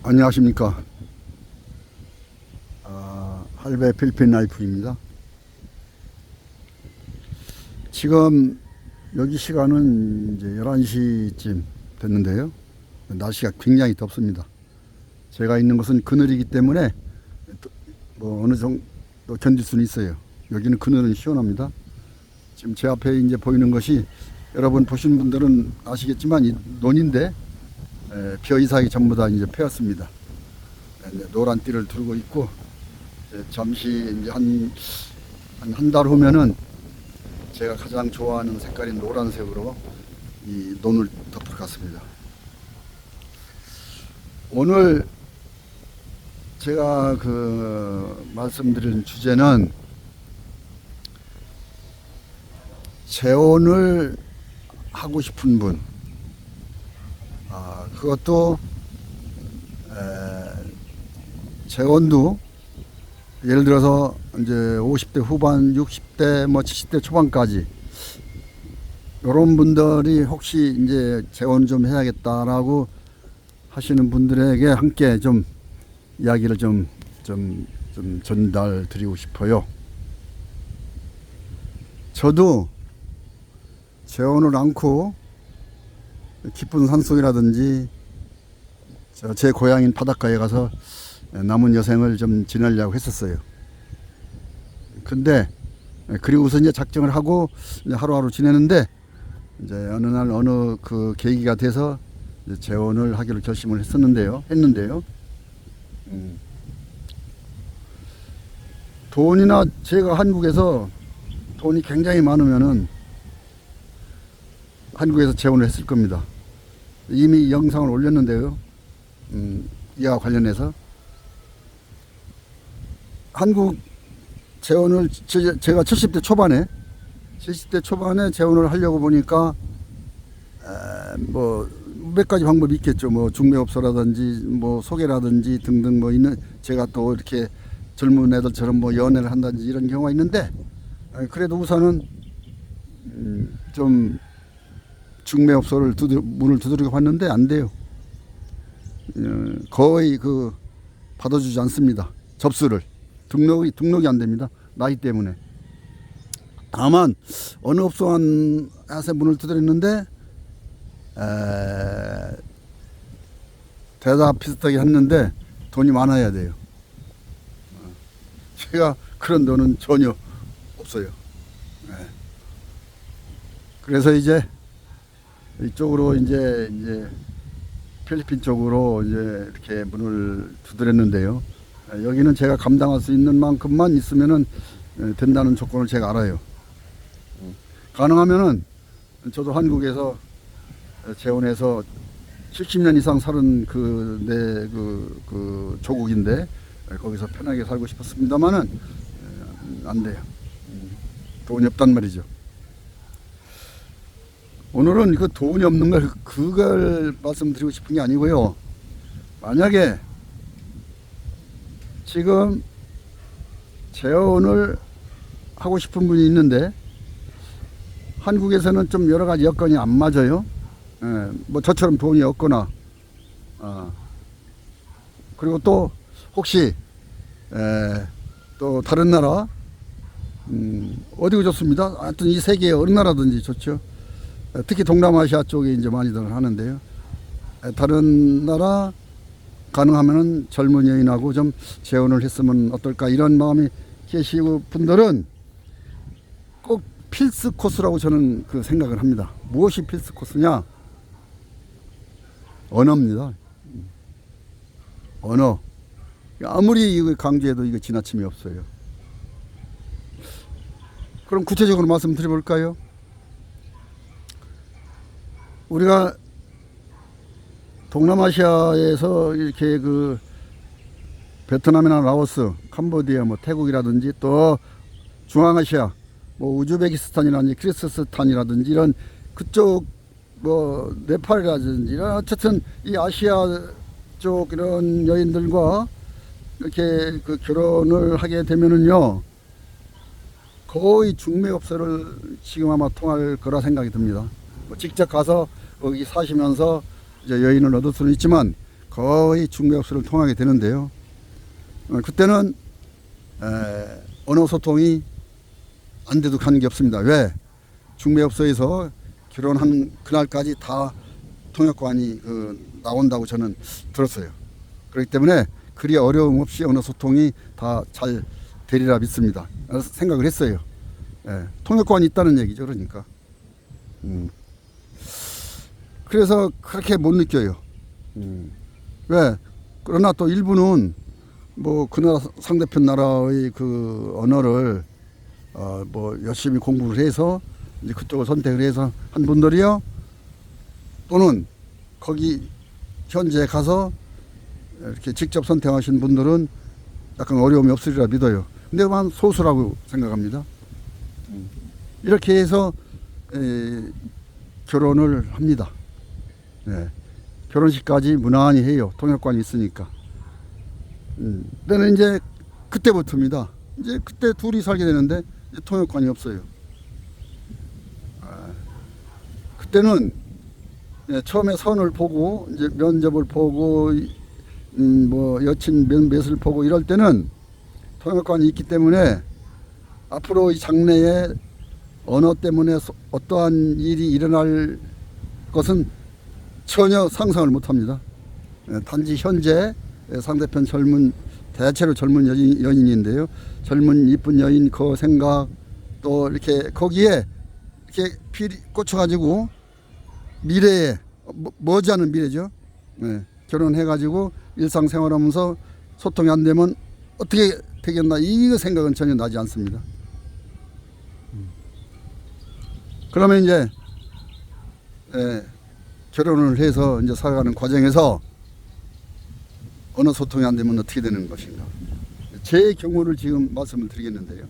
안녕하십니까. 할배 필리핀 라이프입니다. 지금 여기 시간은 이제 11시쯤 됐는데요. 날씨가 굉장히 덥습니다. 제가 있는 곳은 그늘이기 때문에 뭐 어느 정도 견딜 수는 있어요. 여기는 그늘은 시원합니다. 지금 제 앞에 이제 보이는 것이 여러분 보시는 분들은 아시겠지만 이 논인데 벼 이삭이 전부 다 이제 패였습니다. 노란 띠를 두르고 있고 잠시 이제 한 달 후면은 제가 가장 좋아하는 색깔인 노란색으로 이 논을 덮을 것 같습니다. 오늘 제가 말씀드린 주제는 재혼을 하고 싶은 분, 그것도 재혼도 예를 들어서 이제 50대 후반, 60대, 70대 초반까지 이런 분들이 혹시 이제 재혼 좀 해야겠다라고 하시는 분들에게 함께 좀 이야기를 좀 전달 드리고 싶어요. 저도 재혼을 않고 깊은 산속이라든지 제 고향인 바닷가에 가서 남은 여생을 좀 지내려고 했었어요. 근데 그리고서 이제 작정을 하고 이제 하루하루 지내는데 이제 어느 날 어느 계기가 돼서 이제 재혼을 하기로 결심을 했는데요. 돈이나 제가 한국에서 돈이 굉장히 많으면은 한국에서 재혼을 했을 겁니다. 이미 영상을 올렸는데요. 이와 관련해서 한국 재혼을 제가 70대 초반에 재혼을 하려고 보니까 뭐 몇 가지 방법이 있겠죠. 뭐 중매업소라든지 뭐 소개라든지 등등 뭐 있는, 제가 또 이렇게 젊은 애들처럼 뭐 연애를 한다든지 이런 경우가 있는데 그래도 우선은 좀 중매업소를 문을 두드리고 봤는데 안 돼요. 거의 받아주지 않습니다. 접수를. 등록이 안 됩니다. 나이 때문에. 다만 어느 업소한테 문을 두드렸는데 대답 비슷하게 했는데 돈이 많아야 돼요. 제가 그런 돈은 전혀 없어요. 그래서 이제 이쪽으로 이제 필리핀 쪽으로 이제 이렇게 문을 두드렸는데요. 여기는 제가 감당할 수 있는 만큼만 있으면은 된다는 조건을 제가 알아요. 가능하면은 저도 한국에서 재혼해서 70년 이상 살은 내 조국인데 거기서 편하게 살고 싶었습니다만은 안 돼요. 돈이 없단 말이죠. 오늘은 돈이 없는 그걸 말씀드리고 싶은 게 아니고요. 만약에 지금 재혼을 하고 싶은 분이 있는데 한국에서는 좀 여러 가지 여건이 안 맞아요. 뭐 저처럼 돈이 없거나, 그리고 또 혹시 또 다른 나라, 어디가 좋습니다. 하여튼 이 세계의 어느 나라든지 좋죠. 특히 동남아시아 쪽에 이제 많이들 하는데요. 다른 나라 가능하면은 젊은 여인하고 좀 재혼을 했으면 어떨까 이런 마음이 계시고 분들은 꼭 필수 코스라고 저는 생각을 합니다. 무엇이 필수 코스냐? 언어입니다. 언어. 아무리 이거 강조해도 이거 지나침이 없어요. 그럼 구체적으로 말씀드려 볼까요? 우리가 동남아시아에서 이렇게 베트남이나 라오스, 캄보디아, 태국이라든지 또 중앙아시아, 우즈베키스탄이라든지 키르기스스탄이라든지 이런 그쪽 네팔이라든지 이런 어쨌든 이 아시아 쪽 이런 여인들과 이렇게 결혼을 하게 되면은요 거의 중매업소를 지금 아마 통할 거라 생각이 듭니다. 직접 가서 거기 사시면서 이제 여인을 얻을 수는 있지만 거의 중매업소를 통하게 되는데요. 그때는 언어 소통이 안 돼도 관계없습니다. 왜? 중매업소에서 결혼한 그날까지 다 통역관이 나온다고 저는 들었어요. 그렇기 때문에 그리 어려움 없이 언어 소통이 다 잘 되리라 믿습니다. 생각을 했어요. 통역관이 있다는 얘기죠. 그러니까. 그래서 그렇게 못 느껴요. 왜? 그러나 또 일부는 뭐 그 나라 상대편 나라의 그 언어를 뭐 열심히 공부를 해서 이제 그쪽을 선택을 해서 한 분들이요. 또는 거기 현지에 가서 이렇게 직접 선택하신 분들은 약간 어려움이 없으리라 믿어요. 근데 한 소수라고 생각합니다. 이렇게 해서 결혼을 합니다. 결혼식까지 무난히 해요. 통역관이 있으니까. 때는 이제 그때부터입니다. 이제 그때 둘이 살게 되는데 이제 통역관이 없어요. 그때는 처음에 선을 보고 이제 면접을 보고 뭐 여친 몇을 보고 이럴 때는 통역관이 있기 때문에 앞으로 이 장래에 언어 때문에 어떠한 일이 일어날 것은 전혀 상상을 못합니다. 단지 현재 상대편 대체로 젊은 여인인데요. 젊은 이쁜 여인 그 생각 또 이렇게 거기에 이렇게 필이 꽂혀가지고 미래에 머지않은 미래죠. 결혼해가지고 일상생활하면서 소통이 안 되면 어떻게 되겠나 이 생각은 전혀 나지 않습니다. 그러면 이제 결혼을 해서 이제 살아가는 과정에서 언어 소통이 안 되면 어떻게 되는 것인가. 제 경우를 지금 말씀을 드리겠는데요.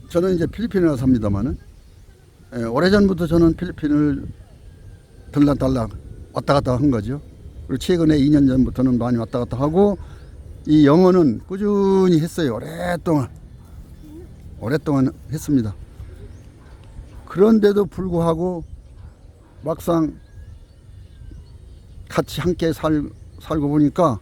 저는 이제 필리핀에 삽니다만은 오래전부터 저는 필리핀을 들락달락 왔다 갔다 한 거죠. 그리고 최근에 2년 전부터는 많이 왔다 갔다 하고 이 영어는 꾸준히 했어요. 오랫동안 했습니다. 그런데도 불구하고 막상 같이 함께 살고 보니까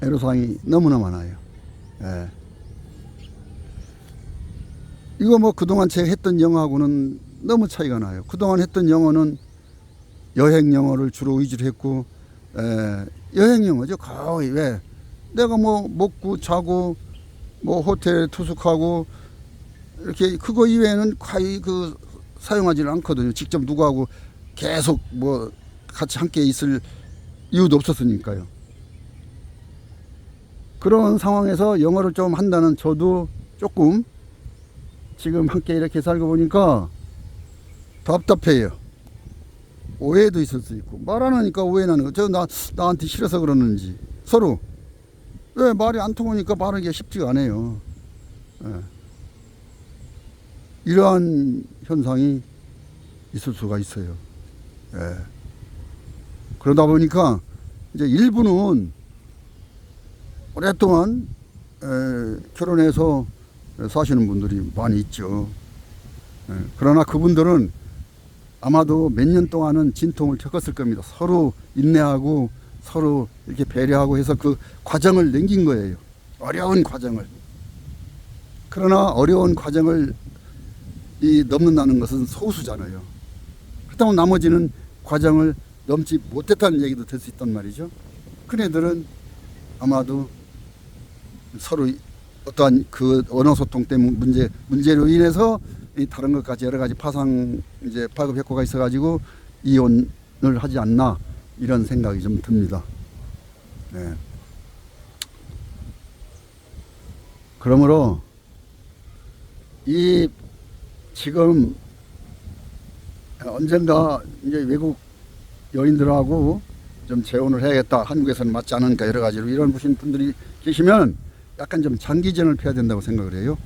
애로사항이 너무나 많아요. 이거 뭐 그동안 제가 했던 영어하고는 너무 차이가 나요. 그동안 했던 영어는 여행 영어를 주로 위주로 했고 여행 영어죠. 거의 왜 내가 뭐 먹고 자고 뭐 호텔에 투숙하고 이렇게 그거 이외에는 거의 사용하지는 않거든요. 직접 누구하고 계속 뭐 같이 함께 있을 이유도 없었으니까요. 그런 상황에서 영어를 좀 한다는 저도 조금 지금 함께 이렇게 살고 보니까 답답해요. 오해도 있을 수 있고 말 안 하니까 오해 나는 거. 나한테 싫어서 그러는지 서로 왜 말이 안 통하니까 말하기가 쉽지가 않아요. 이러한 현상이 있을 수가 있어요. 그러다 보니까 이제 일부는 오랫동안 결혼해서 사시는 분들이 많이 있죠. 그러나 그분들은 아마도 몇 년 동안은 진통을 겪었을 겁니다. 서로 인내하고 서로 이렇게 배려하고 해서 그 과정을 넘긴 거예요. 어려운 과정을. 그러나 어려운 과정을 넘는다는 것은 소수잖아요. 그렇다면 나머지는 과정을 넘지 못했다는 얘기도 될 수 있단 말이죠. 그네들은 아마도 서로 어떠한 그 언어 소통 때문에 문제로 인해서 다른 것까지 여러 가지 파급 효과가 있어가지고 이혼을 하지 않나 이런 생각이 좀 듭니다. 그러므로 지금 언젠가 이제 외국 여인들하고 좀 재혼을 해야겠다. 한국에서는 맞지 않으니까 여러 가지로 이런 분들이 계시면 약간 좀 장기전을 펴야 된다고 생각을 해요.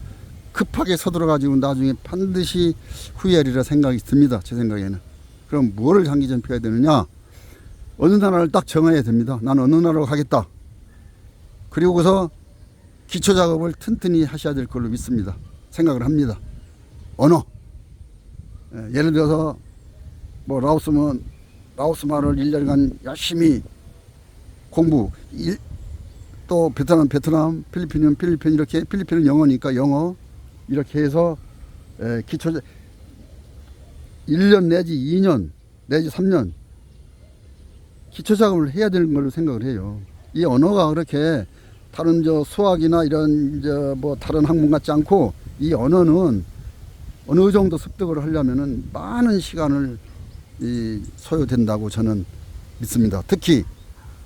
급하게 서둘러가지고 나중에 반드시 후회하리라 생각이 듭니다. 제 생각에는. 그럼 뭐를 장기전 펴야 되느냐? 어느 나라를 딱 정해야 됩니다. 나는 어느 나라로 가겠다. 그리고서 기초 작업을 튼튼히 하셔야 될 걸로 믿습니다. 생각을 합니다. 언어. 예를 들어서 뭐 라오스면 라오스 말을 1년간 열심히 공부, 또 베트남, 필리핀은 필리핀, 이렇게 필리핀은 영어니까 영어 이렇게 해서 기초 1년 내지 2년 내지 3년 기초 작업을 해야 되는 걸로 생각을 해요. 이 언어가 그렇게 다른 수학이나 이런 뭐 다른 학문 같지 않고, 이 언어는 어느 정도 습득을 하려면은 많은 시간을 소요된다고 저는 믿습니다. 특히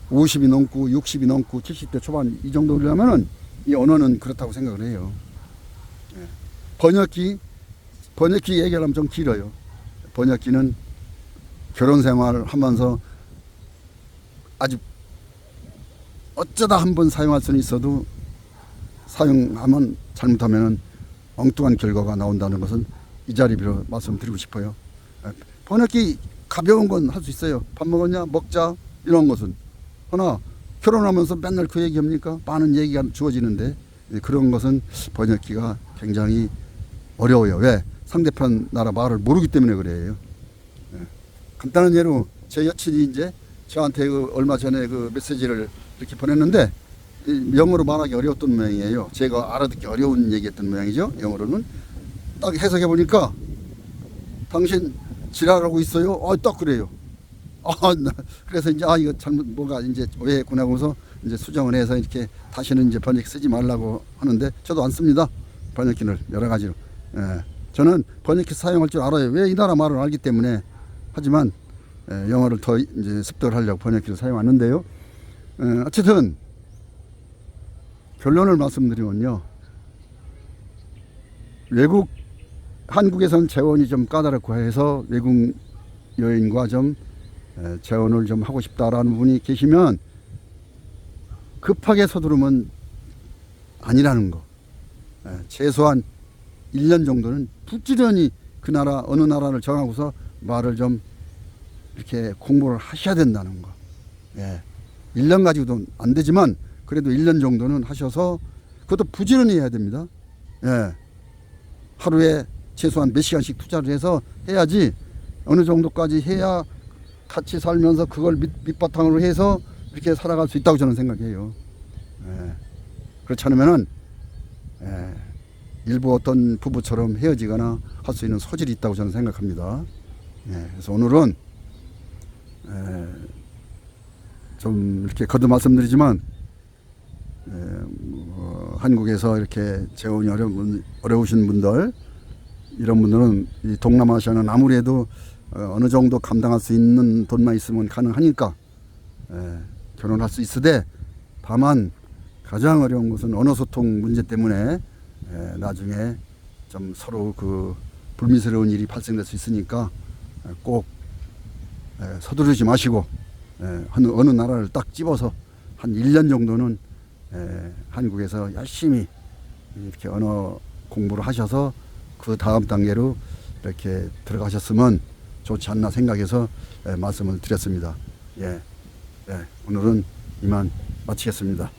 50이 넘고 60이 넘고 70대 초반 이 정도려면은 이 언어는 그렇다고 생각을 해요. 번역기 얘기하려면 좀 길어요. 번역기는 결혼 생활을 하면서 아주 어쩌다 한번 사용할 수는 있어도 사용하면 잘못하면 엉뚱한 결과가 나온다는 것은 이 자리 빌어 말씀드리고 싶어요. 번역기 가벼운 건 할 수 있어요. 밥 먹었냐? 먹자. 이런 것은. 그러나 결혼하면서 맨날 그 얘기합니까? 많은 얘기가 주어지는데 그런 것은 번역기가 굉장히 어려워요. 왜? 상대편 나라 말을 모르기 때문에 그래요. 간단한 예로 제 여친이 이제 저한테 얼마 전에 그 메시지를 이렇게 보냈는데 영어로 말하기 어려웠던 모양이에요. 제가 알아듣기 어려운 얘기했던 모양이죠. 영어로는 딱 해석해 보니까 당신 지랄하고 있어요. 딱 그래요. 그래서 이제 이거 잘못 뭐가 이제 오해했구나 하고서 이제 수정을 해서 이렇게 다시는 이제 번역기 쓰지 말라고 하는데 저도 안 씁니다. 번역기를 여러 가지로. 저는 번역기 사용할 줄 알아요. 왜? 이 나라 말을 알기 때문에. 하지만 영어를 더 이제 습득을 하려고 번역기를 사용하는데요. 어쨌든 결론을 말씀드리면요. 한국에서는 재원이 좀 까다롭고 해서 외국 여인과 좀 재혼을 좀 하고 싶다라는 분이 계시면 급하게 서두르면 아니라는 거. 최소한 1년 정도는 부지런히 그 나라 어느 나라를 정하고서 말을 좀 이렇게 공부를 하셔야 된다는 거. 1년 가지고도 안 되지만 그래도 1년 정도는 하셔서 그것도 부지런히 해야 됩니다. 하루에 최소한 몇 시간씩 투자를 해서 해야지 어느 정도까지 해야 같이 살면서 그걸 밑바탕으로 해서 이렇게 살아갈 수 있다고 저는 생각해요. 그렇지 않으면은 일부 어떤 부부처럼 헤어지거나 할 수 있는 소질이 있다고 저는 생각합니다. 그래서 오늘은 좀 이렇게 거듭 말씀드리지만 한국에서 이렇게 재혼이 어려우신 분들, 이런 분들은 이 동남아시아는 아무래도 어느 정도 감당할 수 있는 돈만 있으면 가능하니까 결혼할 수 있으되, 다만 가장 어려운 것은 언어 소통 문제 때문에 나중에 좀 서로 그 불미스러운 일이 발생될 수 있으니까 꼭 서두르지 마시고 어느 나라를 딱 집어서 한 1년 정도는 한국에서 열심히 이렇게 언어 공부를 하셔서 그 다음 단계로 이렇게 들어가셨으면 좋지 않나 생각해서 말씀을 드렸습니다. 오늘은 이만 마치겠습니다.